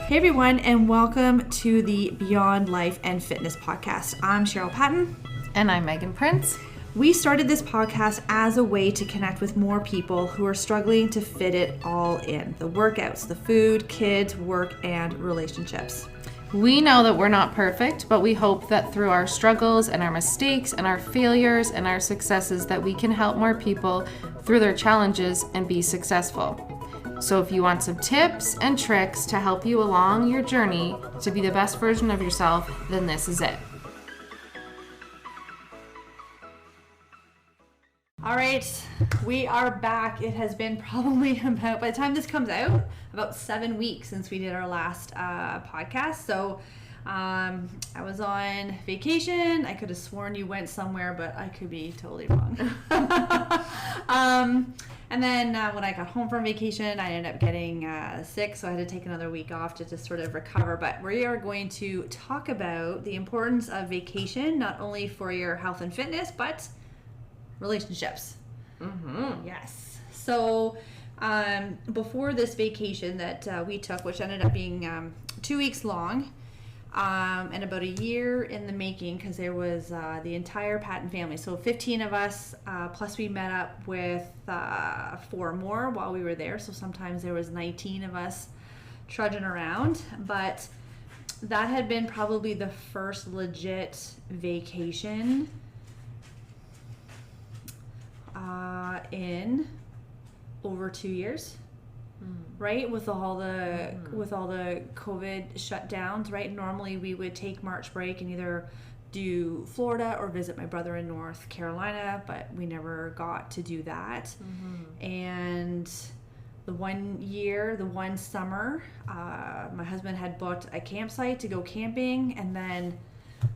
Hey everyone, and welcome to the Beyond Life and Fitness podcast. I'm Cheryl Patton. And I'm Megan Prince. We started this podcast as a way to connect with more people who are struggling to fit it all in. The workouts, the food, kids, work, and relationships. We know that we're not perfect, but we hope that through our struggles and our mistakes and our failures and our successes that we can help more people through their challenges and be successful. So if you want some tips and tricks to help you along your journey to be the best version of yourself, then this is it. All right, we are back. It has been probably about, by the time this comes out, about 7 weeks since we did our last podcast. So I was on vacation. I could have sworn you went somewhere, but I could be totally wrong. And then when I got home from vacation, I ended up getting sick, so I had to take another week off to just sort of recover. But we are going to talk about the importance of vacation, not only for your health and fitness, but relationships. Mm-hmm. Yes. So before this vacation that we took, which ended up being 2 weeks long, and about a year in the making, because there was the entire Patton family, so 15 of us, plus we met up with 4 more while we were there, so sometimes there was 19 of us trudging around. But that had been probably the first legit vacation in over 2 years. Right, with all the COVID shutdowns, right? Normally we would take March break and either do Florida or visit my brother in North Carolina, but we never got to do that. And the one summer, my husband had booked a campsite to go camping, and then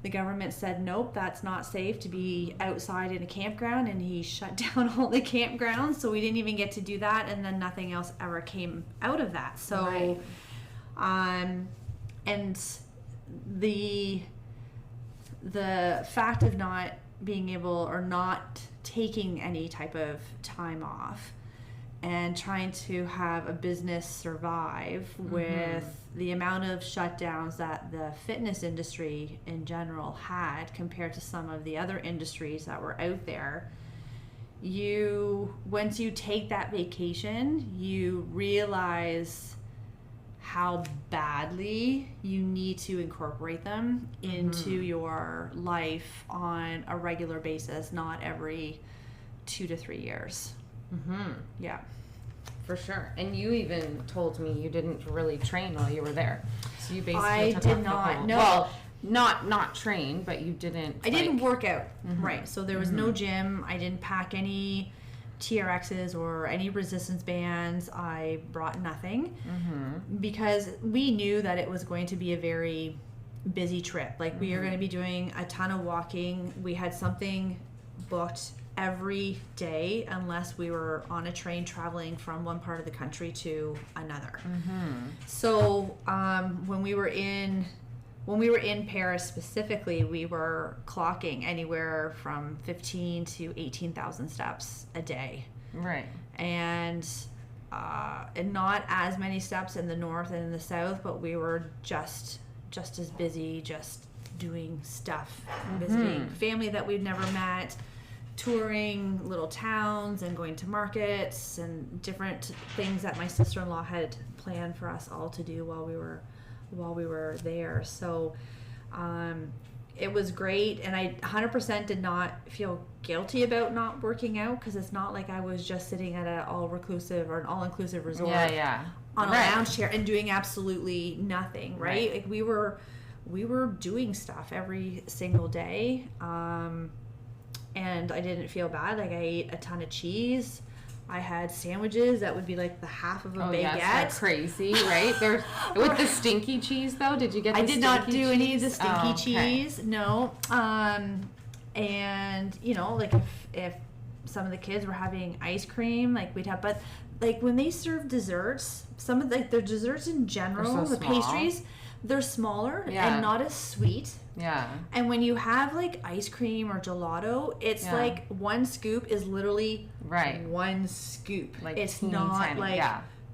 the government said, nope, that's not safe to be outside in a campground, and he shut down all the campgrounds, so we didn't even get to do that, and then nothing else ever came out of that. So, right. And the fact of not being able or not taking any type of time off and trying to have a business survive with the amount of shutdowns that the fitness industry in general had compared to some of the other industries that were out there, once you take that vacation, you realize how badly you need to incorporate them into your life on a regular basis, not every 2 to 3 years. Yeah, for sure. And you even told me you didn't really train while you were there. So you basically took did off not. the whole, No, well, not train, but you didn't. I didn't work out. Right. So there was no gym. I didn't pack any TRXs or any resistance bands. I brought nothing because we knew that it was going to be a very busy trip. Like we are going to be doing a ton of walking. We had something booked every day unless we were on a train traveling from one part of the country to another. So when we were in Paris specifically, we were clocking anywhere from 15 to 18,000 steps a day. Right. And not as many steps in the north and in the south, but we were just as busy, just doing stuff, visiting family that we've never met, touring little towns and going to markets and different things that my sister-in-law had planned for us all to do while we were there. So it was great, and I 100% did not feel guilty about not working out, because it's not like I was just sitting at an all-inclusive resort on a lounge chair and doing absolutely nothing, right? Like we were doing stuff every single day. And I didn't feel bad. Like I ate a ton of cheese. I had sandwiches that would be like the half of a baguette. Yes, they're crazy, right? They're with the stinky cheese though. Did you get? I did not do any of the stinky cheese. Okay. No. And like if some of the kids were having ice cream, like we'd have, but like when they serve desserts, some of the desserts in general, the pastries, they're smaller and not as sweet. Yeah. And when you have like ice cream or gelato, it's like one scoop is literally one scoop. Like it's not tiny, like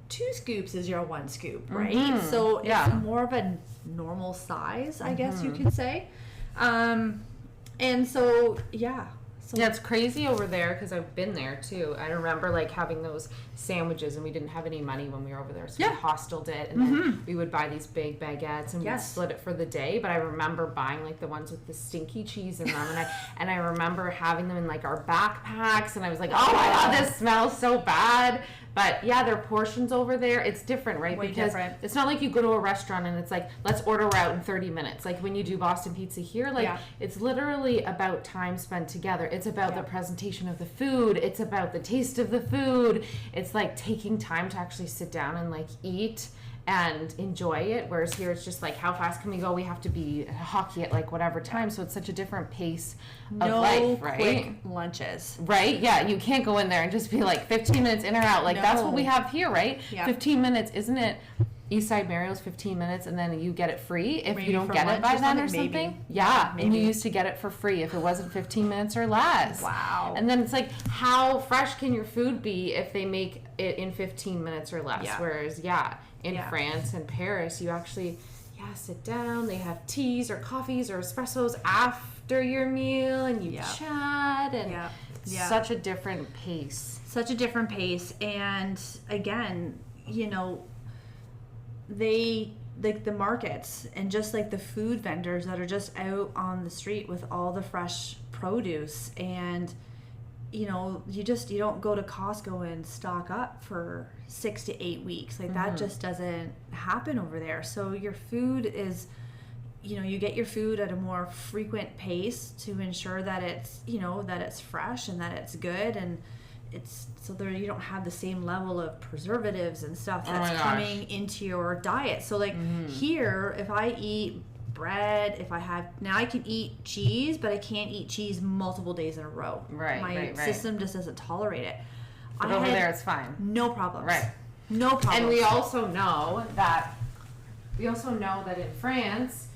2 scoops is your 1 scoop, right? So it's more of a normal size, I guess you could say. And so, So yeah, it's crazy over there because I've been there too. I remember like having those sandwiches, and we didn't have any money when we were over there, so we hosteled it, and then we would buy these big baguettes and we'd split it for the day. But I remember buying like the ones with the stinky cheese in them, and I remember having them in like our backpacks, and I was like, oh my god, this smells so bad. But yeah, their portions over there, it's different, right? Way because different. it's not like you go to a restaurant and it's like, let's order out in 30 minutes. Like when you do Boston Pizza here, like it's literally about time spent together. It's about the presentation of the food. It's about the taste of the food. It's like taking time to actually sit down and like eat and enjoy it. Whereas here it's just like, how fast can we go? We have to be at hockey at like whatever time. So it's such a different pace of life, right? Quick lunches. Right? Yeah. You can't go in there and just be like 15 minutes in or out. Like that's what we have here, right? Yeah. 15 minutes, isn't it? Eastside Mario's 15 minutes, and then you get it free if you don't get it by then or something. Maybe. Yeah, maybe. And you used to get it for free if it wasn't 15 minutes or less. Wow. And then it's like, how fresh can your food be if they make it in 15 minutes or less? Yeah. Whereas, in France and Paris, you actually, sit down. They have teas or coffees or espressos after your meal, and you chat, and such a different pace. Such a different pace, and again, they like the markets and just like the food vendors that are just out on the street with all the fresh produce, and you don't go to Costco and stock up for 6 to 8 weeks. Like that just doesn't happen over there. So your food is, you get your food at a more frequent pace to ensure that it's, that it's fresh and that it's good, and it's so there you don't have the same level of preservatives and stuff that's coming into your diet. So like here, if I eat bread, now I can eat cheese, but I can't eat cheese multiple days in a row. Right. My system just doesn't tolerate it. But over there it's fine. No problems. Right. No problems. And we also know that in France,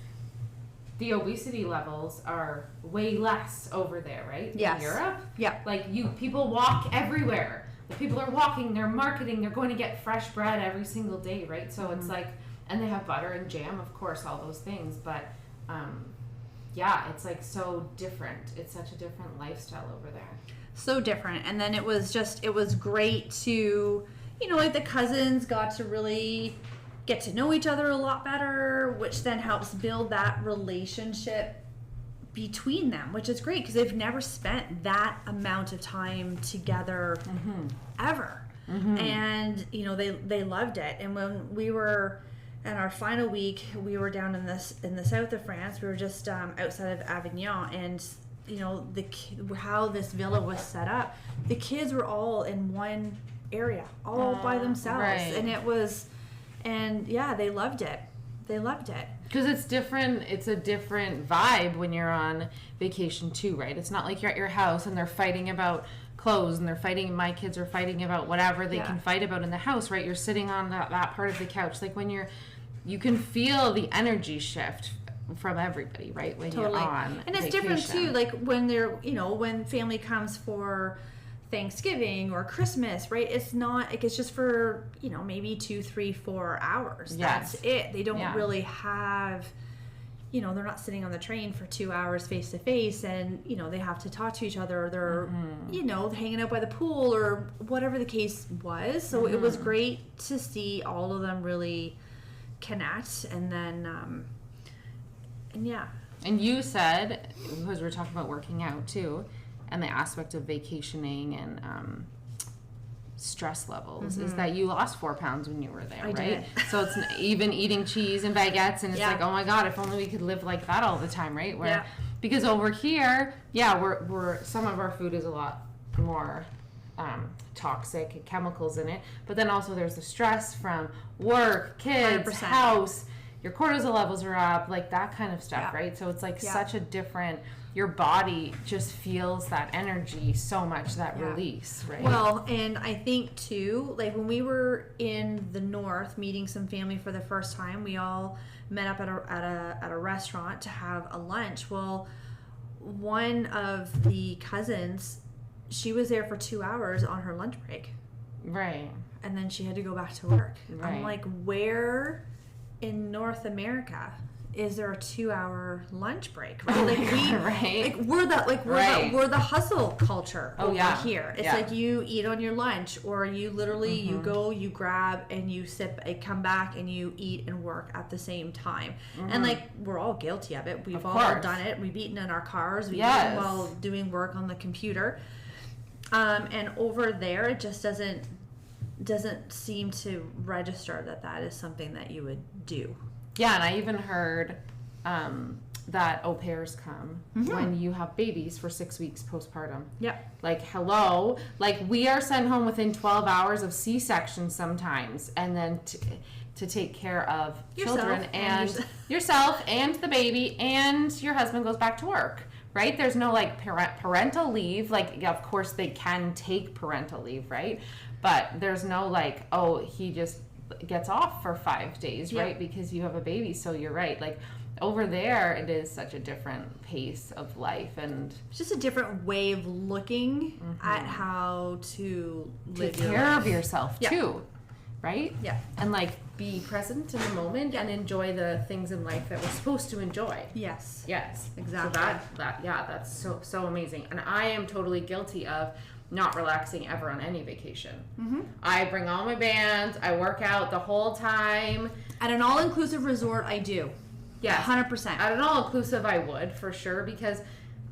the obesity levels are way less over there, right? Yes. In Europe? Yeah. Like people walk everywhere. The people are walking, they're marketing, they're going to get fresh bread every single day, right? So it's like, and they have butter and jam, of course, all those things. But it's like so different. It's such a different lifestyle over there. So different. And then it was great to, like the cousins got to really get to know each other a lot better, which then helps build that relationship between them, which is great because they've never spent that amount of time together ever. And they loved it. And when we were in our final week, we were down in the south of France. We were just outside of Avignon, and how this villa was set up, the kids were all in one area, all by themselves, and it was. And they loved it. They loved it. Because it's different. It's a different vibe when you're on vacation too, right? It's not like you're at your house and they're fighting about clothes, and my kids are fighting about whatever they can fight about in the house, right? You're sitting on that part of the couch. Like when you can feel the energy shift from everybody, right? When you're on and it's vacation. different too. Like when they're, when family comes for Thanksgiving or Christmas, right? It's not like it's just for maybe 2, 3, 4 hours. That's it. They don't really have, they're not sitting on the train for 2 hours face to face, and they have to talk to each other, or they're hanging out by the pool or whatever the case was. So it was great to see all of them really connect, and then and you said, because we're talking about working out too, and the aspect of vacationing and stress levels, is that you lost 4 pounds when you were there, right? Did. So it's even eating cheese and baguettes, and it's like, oh my god, if only we could live like that all the time, right? Because over here, we're some of our food is a lot more toxic chemicals in it, but then also there's the stress from work, kids, 100%. House, your cortisol levels are up, like that kind of stuff, right? So it's like such a different, your body just feels that energy so much, that release, right? Well, and I think too, like when we were in the north meeting some family for the first time, we all met up at a restaurant to have a lunch. Well, one of the cousins, she was there for 2 hours on her lunch break. Right. and then she had to go back to work. Right. I'm like, where in North America is there a 2-hour lunch break? Right? Like right. like we're the hustle culture over here. It's like you eat on your lunch, or you literally you go, you grab, and you sip, and come back and you eat and work at the same time. And like we're all guilty of it. We've all done it. We've eaten in our cars. We've eaten while doing work on the computer. And over there, it just doesn't seem to register that is something that you would do. Yeah, and I even heard that au pairs come when you have babies for 6 weeks postpartum. Yeah. Like, hello. Like, we are sent home within 12 hours of C-section sometimes, and then to take care of children and yourself and the baby, and your husband goes back to work. Right? There's no, like, parental leave. Like, yeah, of course, they can take parental leave, right? But there's no, like, oh, he just gets off for 5 days, right? Because you have a baby. So you're right. Like, over there, it is such a different pace of life, and it's just a different way of looking at how to live take care of yourself too, right? Yeah. And like be present in the moment and enjoy the things in life that we're supposed to enjoy. Yes. Yes. Exactly. So that's so amazing. And I am totally guilty of not relaxing ever on any vacation. I bring all my bands, I work out the whole time. At an all-inclusive resort, I do. Yes. 100%. At an all-inclusive, I would, for sure, because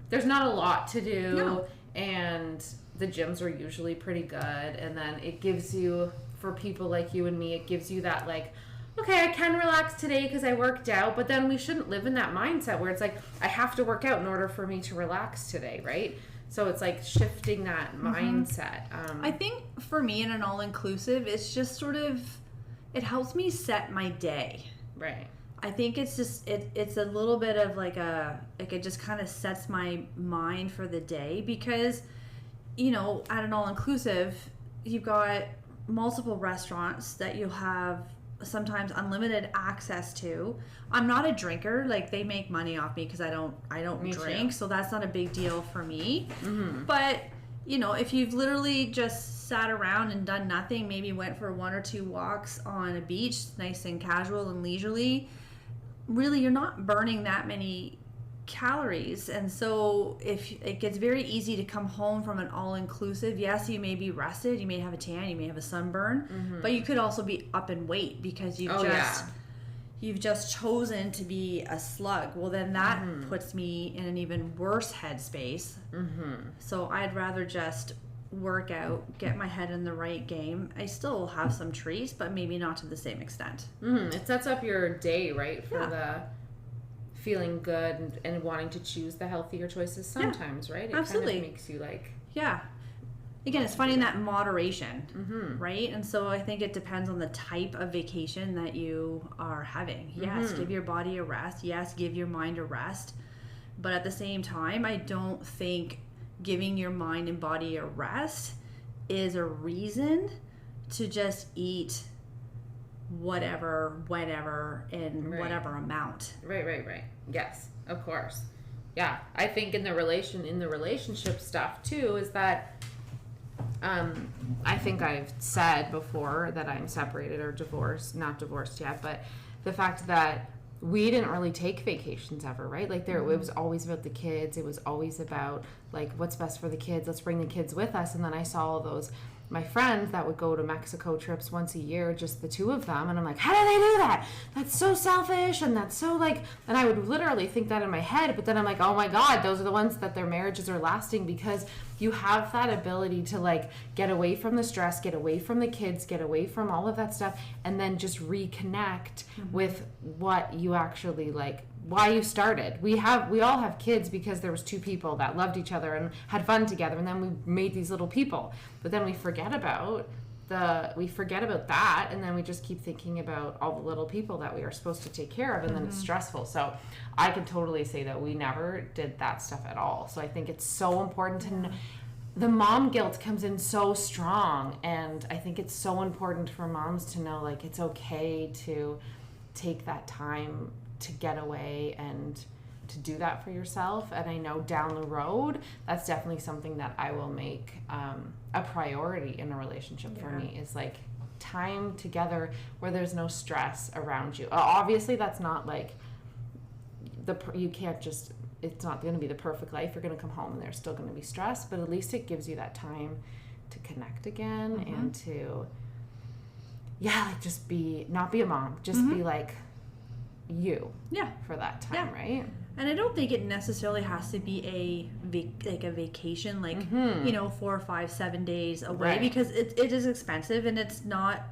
there's not a lot to do, and the gyms are usually pretty good, and then it gives you, for people like you and me, it gives you that, like, okay, I can relax today because I worked out, but then we shouldn't live in that mindset where it's like, I have to work out in order for me to relax today, right? So it's like shifting that mindset. I think for me in an all-inclusive, it's just sort of, it helps me set my day. Right. I think it's just, it's a little bit of like it just kind of sets my mind for the day, because, you know, at an all-inclusive, you've got multiple restaurants that you'll have sometimes unlimited access to. I'm not a drinker. Like, they make money off me because I don't drink, so that's not a big deal for me. But, you know, if you've literally just sat around and done nothing, maybe went for 1 or 2 walks on a beach, nice and casual and leisurely, really you're not burning that many calories. And so if it gets very easy to come home from an all-inclusive, yes, you may be rested, you may have a tan, you may have a sunburn, but you could also be up in weight because you've just chosen to be a slug. Well, then that puts me in an even worse headspace. So I'd rather just work out, get my head in the right game. I still have some treats, but maybe not to the same extent. It sets up your day, right, for the feeling good and wanting to choose the healthier choices sometimes, right? It absolutely kind of makes you like... Yeah. Again, it's finding that moderation, right? And so I think it depends on the type of vacation that you are having. Yes, give your body a rest. Yes, give your mind a rest. But at the same time, I don't think giving your mind and body a rest is a reason to just eat whatever, whenever, in whatever amount. Right. Yes, of course. Yeah, I think in the relationship stuff too is that I think I've said before that I'm separated or divorced, not divorced yet, but the fact that we didn't really take vacations ever, right? Like it was always about the kids. It was always about like what's best for the kids. Let's bring the kids with us. And then I saw all those my friends that would go to Mexico trips once a year, just the two of them, and I'm like, how do they do that? That's so selfish, and that's so like, and I would literally think that in my head, but then I'm like, oh my God, those are the ones that their marriages are lasting, because you have that ability to like get away from the stress, get away from the kids, get away from all of that stuff, and then just reconnect with what you actually like, why you started. We all have kids because there was two people that loved each other and had fun together, and then we made these little people. But then we forget about that, and then we just keep thinking about all the little people that we are supposed to take care of, and then it's stressful. So I can totally say that we never did that stuff at all. So I think it's so important to the mom guilt comes in so strong, and I think it's so important for moms to know like it's okay to take that time to get away and to do that for yourself. And I know down the road that's definitely something that I will make a priority in a relationship for me, is like time together where there's no stress around you. Obviously, that's not like you can't just, it's not going to be the perfect life. You're going to come home and there's still going to be stress, but at least it gives you that time to connect again and to, like just not be a mom, just be like you for that time, right? And I don't think it necessarily has to be a vacation, like, 4, 5, 7 days away, because it is expensive and it's not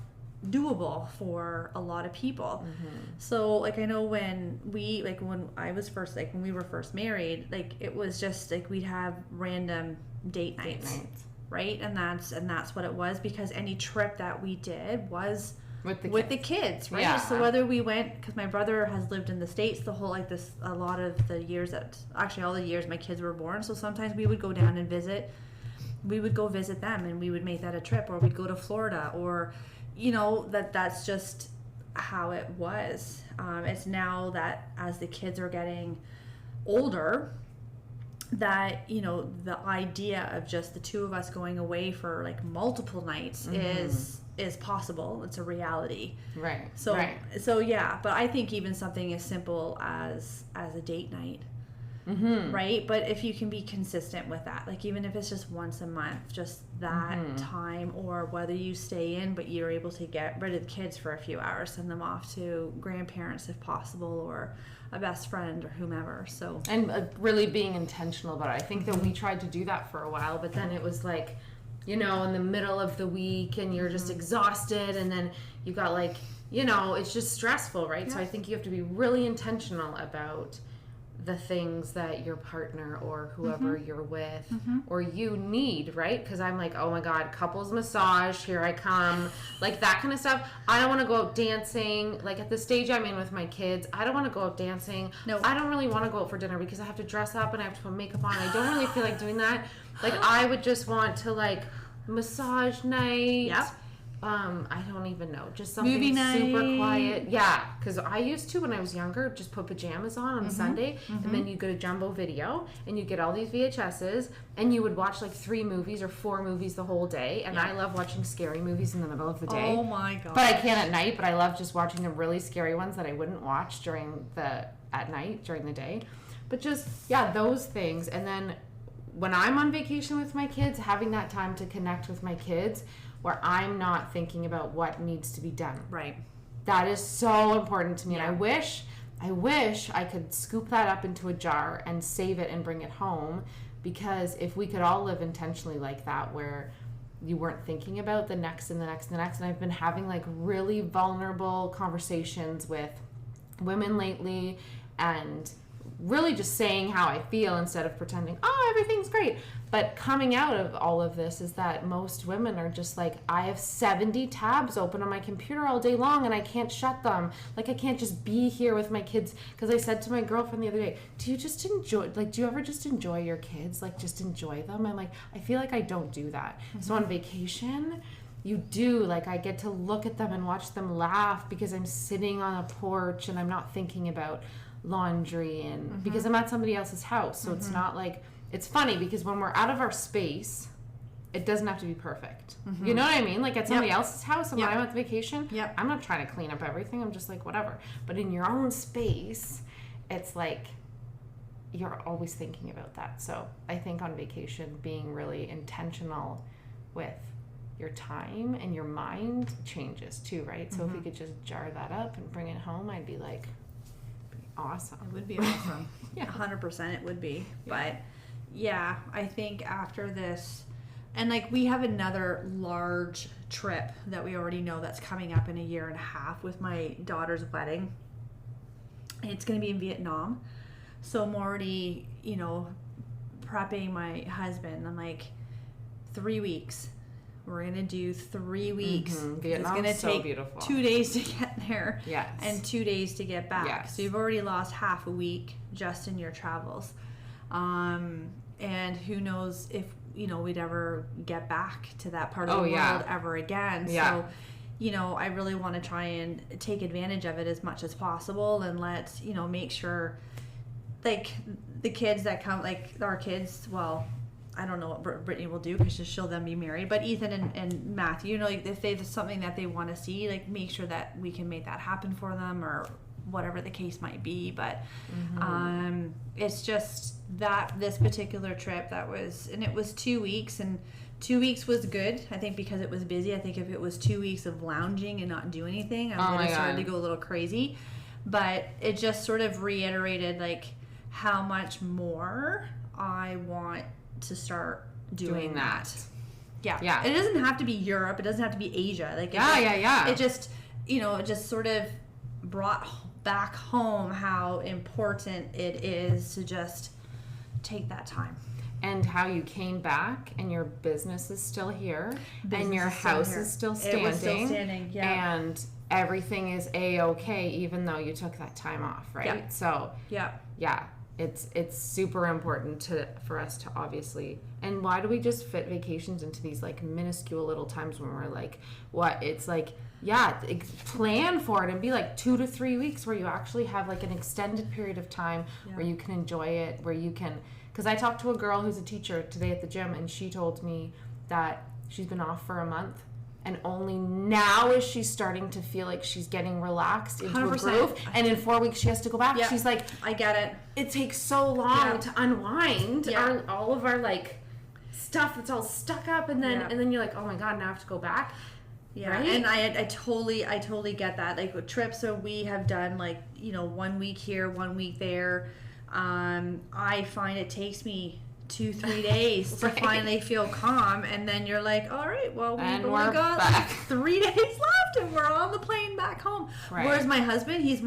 doable for a lot of people. So, like, I know when we were first married, like, it was just like we'd have random date nights. Right? And that's what it was, because any trip that we did was with the kids, right? Yeah. So whether we went, because my brother has lived in the States a lot of the years all the years my kids were born. So sometimes we would go down and visit. We would go visit them, and we would make that a trip, or we'd go to Florida, or, that's just how it was. It's now that as the kids are getting older, that, the idea of just the two of us going away for like multiple nights is possible. It's a reality. Right. So yeah, but I think even something as simple as a date night, right? But if you can be consistent with that, like even if it's just once a month, just that time, or whether you stay in but you're able to get rid of the kids for a few hours, send them off to grandparents if possible, or a best friend or whomever. So, and really being intentional about it. I think that we tried to do that for a while, but then it was like, in the middle of the week and you're just exhausted, and then you got like, it's just stressful, right? Yeah. So I think you have to be really intentional about the things that your partner or whoever you're with or you need, right? Because I'm like, oh my God, couples massage, here I come, like that kind of stuff. I don't want to go out dancing. Like at the stage I'm in with my kids, I don't want to go out dancing. No, I don't really want to go out for dinner because I have to dress up and I have to put makeup on. I don't really feel like doing that. Like I would just want to like massage night. Yep. I don't even know. Just something movie night. Super quiet. Yeah, because I used to, when I was younger, just put pajamas on Sunday, and then you go to Jumbo Video, and you get all these VHSs, and you would watch like 3 movies or 4 movies the whole day, and I love watching scary movies in the middle of the day. Oh my God. But I can't at night, but I love just watching the really scary ones that I wouldn't watch at night, during the day. But just, those things. And then when I'm on vacation with my kids, having that time to connect with my kids, where I'm not thinking about what needs to be done. Right. That is so important to me. Yeah. And I wish I could scoop that up into a jar and save it and bring it home, because if we could all live intentionally like that, where you weren't thinking about the next and the next and the next. And I've been having like really vulnerable conversations with women lately, and really just saying how I feel instead of pretending, oh, everything's great. But coming out of all of this is that most women are just like, I have 70 tabs open on my computer all day long and I can't shut them. Like, I can't just be here with my kids. Because I said to my girlfriend the other day, do you ever just enjoy your kids? Like, just enjoy them? I'm like, I feel like I don't do that. Mm-hmm. So on vacation, you do. Like, I get to look at them and watch them laugh because I'm sitting on a porch and I'm not thinking about laundry, and mm-hmm. because I'm at somebody else's house. So mm-hmm. it's not like, it's funny because when we're out of our space, it doesn't have to be perfect. Mm-hmm. You know what I mean? Like at somebody else's house, and when I'm at vacation, I'm not trying to clean up everything. I'm just like, whatever. But in your own space, it's like you're always thinking about that. So I think on vacation, being really intentional with your time and your mind changes too, right? So mm-hmm. if we could just jar that up and bring it home, I'd be like, awesome. It would be awesome. 100% it would be. But yeah, I think after this, and like we have another large trip that we already know that's coming up in a year and a half with my daughter's wedding. It's going to be in Vietnam. So I'm already, prepping my husband. I'm like, 3 weeks. We're going to do 3 weeks. Mm-hmm. Vietnam's it's going to take beautiful. 2 days to get there. Yes. And 2 days to get back. Yes. So you've already lost half a week just in your travels. And who knows if, we'd ever get back to that part of the world ever again. Yeah. So, I really want to try and take advantage of it as much as possible, and let's, make sure, like, the kids that come, like, our kids, well, I don't know what Brittany will do because she'll then be married. But Ethan and Matthew, you know, like if there's something that they want to see, like make sure that we can make that happen for them or whatever the case might be. But it's just that this particular trip and it was 2 weeks, and 2 weeks was good, I think, because it was busy. I think if it was 2 weeks of lounging and not do anything, I would have started to go a little crazy. But it just sort of reiterated like how much more I want to start doing that. Yeah. It doesn't have to be Europe. It doesn't have to be Asia. Like it just, you know, it just sort of brought back home how important it is to just take that time. And how you came back and your business is still here and your house is still standing. It was still standing, yeah. And everything is A-okay even though you took that time off, right? Yeah. So yeah. It's super important for us to obviously, and why do we just fit vacations into these like minuscule little times when we're like, what? It's like, plan for it and be like 2 to 3 weeks where you actually have like an extended period of time where you can enjoy it, where you can, because I talked to a girl who's a teacher today at the gym, and she told me that she's been off for a month. And only now is she starting to feel like she's getting relaxed into 100%. A groove. And in 4 weeks, she has to go back. Yep. She's like, I get it. It takes so long to unwind all of our like stuff that's all stuck up. And then you're like, oh my God, now I have to go back. Yeah. Right? And I totally get that. Like with trips, so we have done like, you know, 1 week here, 1 week there. I find it takes me 2-3 days to finally feel calm, and then you're like, all right, well, we've only got like 3 days left and we're on the plane back home. Whereas my husband, he's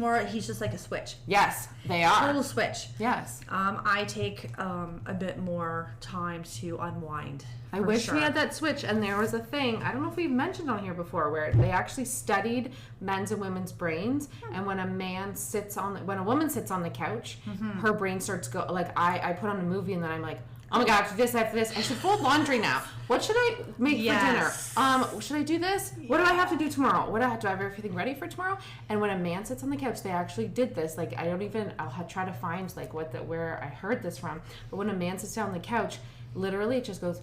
just like a switch. Yes, they are. Total switch. Yes. I take a bit more time to unwind. I wish we had that switch. And there was a thing, I don't know if we've mentioned on here before, where they actually studied men's and women's brains. And when a woman sits on the couch, her brain starts go like I put on a movie and then I'm like, oh my God, after this, I should fold laundry now. What should I make for dinner? Should I do this? What do I have to do tomorrow? Do I have everything ready for tomorrow? And when a man sits on the couch, they actually did this. Like I'll try to find like where I heard this from. But when a man sits down on the couch, literally it just goes,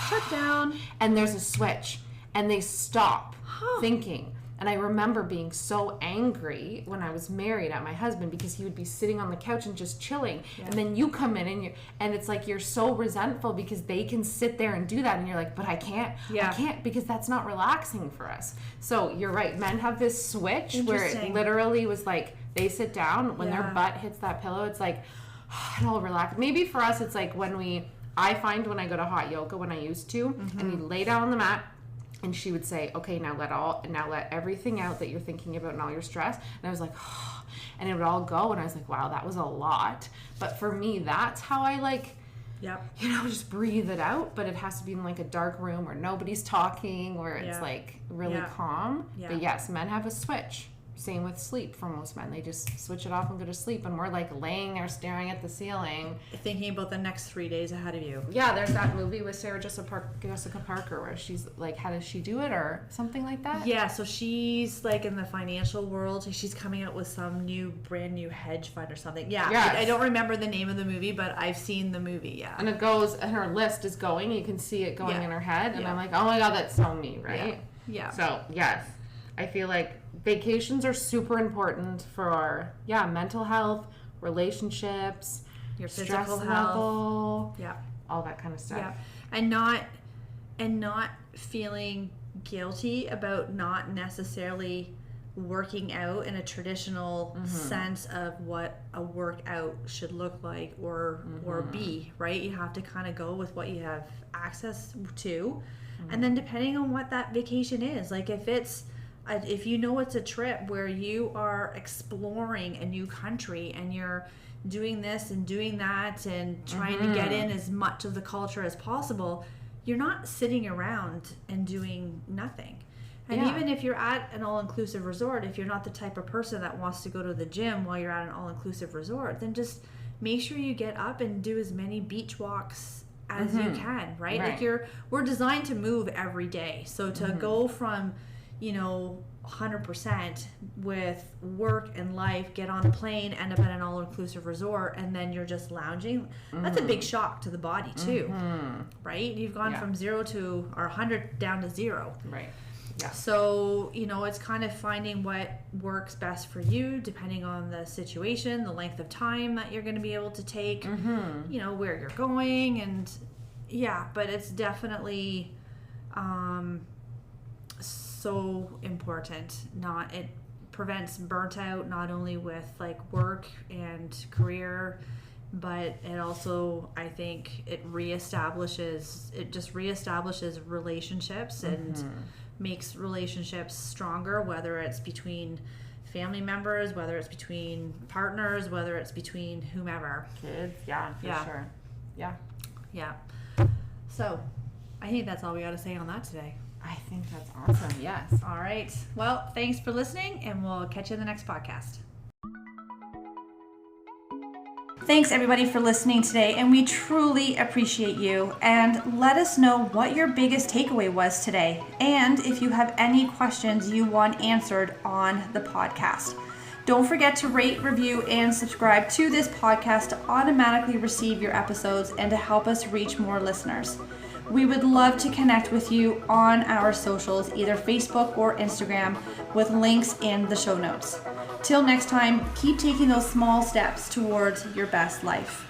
shut down. And there's a switch. And they stop thinking. And I remember being so angry when I was married at my husband because he would be sitting on the couch and just chilling. Yeah. And then you come in and it's like you're so resentful because they can sit there and do that. And you're like, but I can't. I can't because that's not relaxing for us. So you're right. Men have this switch where it literally was like they sit down. When their butt hits that pillow, it's like, it all relax. Maybe for us, it's like I find when I go to hot yoga when I used to, and you lay down on the mat, and she would say, okay, now let everything out that you're thinking about and all your stress. And I was like, oh, and it would all go. And I was like, wow, that was a lot. But for me, that's how I like, just breathe it out. But it has to be in like a dark room where nobody's talking, where it's like really calm. Yeah. But yes, men have a switch. Same with sleep for most men. They just switch it off and go to sleep. And we're like laying there staring at the ceiling. Thinking about the next 3 days ahead of you. Yeah, there's that movie with Sarah Jessica Parker where she's like, how does she do it or something like that? Yeah, so she's like in the financial world. She's coming out with some brand new hedge fund or something. Yeah, yes. I don't remember the name of the movie, but I've seen the movie, And it goes, and her list is going. You can see it going in her head. And I'm like, oh my God, that's so me, right? Yeah. So, yes, I feel like vacations are super important for our mental health, relationships, your physical stress health, level, all that kind of stuff. Yeah, and not feeling guilty about not necessarily working out in a traditional sense of what a workout should look like or be, right? You have to kind of go with what you have access to, and then depending on what that vacation is, like if you know it's a trip where you are exploring a new country and you're doing this and doing that and trying to get in as much of the culture as possible, you're not sitting around and doing nothing. And even if you're at an all-inclusive resort, if you're not the type of person that wants to go to the gym while you're at an all-inclusive resort, then just make sure you get up and do as many beach walks as you can, right? Like we're designed to move every day. So to go from 100% with work and life, get on a plane, end up at an all-inclusive resort, and then you're just lounging. That's a big shock to the body too, right? You've gone from 0 to, or 100 down to 0. Right. Yeah. So, it's kind of finding what works best for you, depending on the situation, the length of time that you're going to be able to take, where you're going, and but it's definitely so important. It prevents burnt out, not only with like work and career, but it also, I think, it just reestablishes relationships and makes relationships stronger, whether it's between family members, whether it's between partners, whether it's between whomever. Kids, for sure. Yeah. So, I think that's all we got to say on that today. I think that's awesome. Yes. All right. Well, thanks for listening, and we'll catch you in the next podcast. Thanks everybody for listening today, and we truly appreciate you. And let us know what your biggest takeaway was today, and if you have any questions you want answered on the podcast. Don't forget to rate, review, and subscribe to this podcast to automatically receive your episodes and to help us reach more listeners. We would love to connect with you on our socials, either Facebook or Instagram, with links in the show notes. Till next time, keep taking those small steps towards your best life.